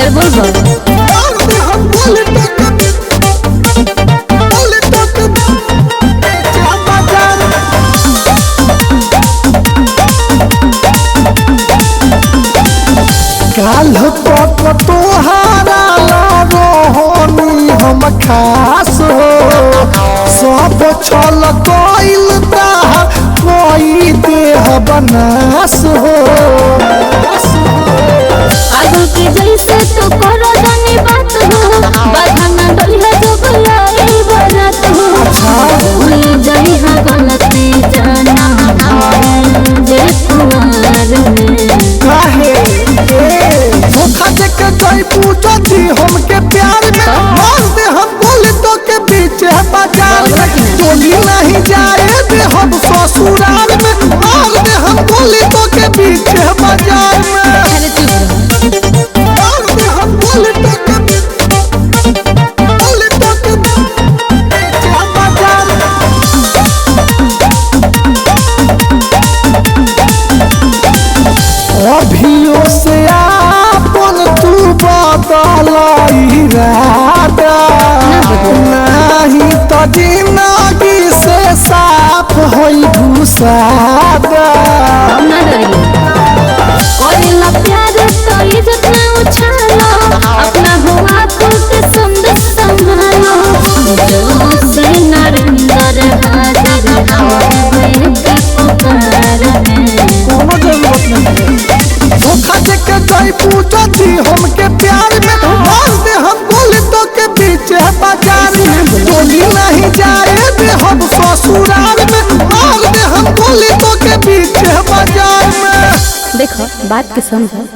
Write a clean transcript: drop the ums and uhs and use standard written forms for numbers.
ढेर बोल काल तक तोहारा रोहनी हम खास हो सब छल कोइल कोई देह बनास हो आगू के जैसे तो करो जानी बात हो बधाना डलिया जो बुलाई बरात हो भूल जाई हा गलती जाना जे कुमार में काहे धोखा दे के जाई पूछो थी हमके प्यार में मार दे हम बोले तो के बीच है बाजार में टोली नहीं जाए दे हम ससुराल में मार दे हम बोले तो के बीच है बाजार में अरे चुप रहो मार दे हम बोले तो के बीच है बाजार में अभियो से आपन तू बदल इरादा नहीं तो जिंदगी से साफ होई भूसादा ना डरिए करेला प्यार तो इज्जत ना उछालो अपना हुआ खुद सुंदर संभालो जो से नरेंद्र हाजिर है के पुकार में कोनो जरूरत नहीं धोखा दे के जाई पूछो थी हमके प्यार में मार दे हम बोले तो के बीच है बाजार में टोली नहीं जाए दे हम ससुराल में मार दे हम बोले तो के बीच है बाजार में देखो बात के समझो।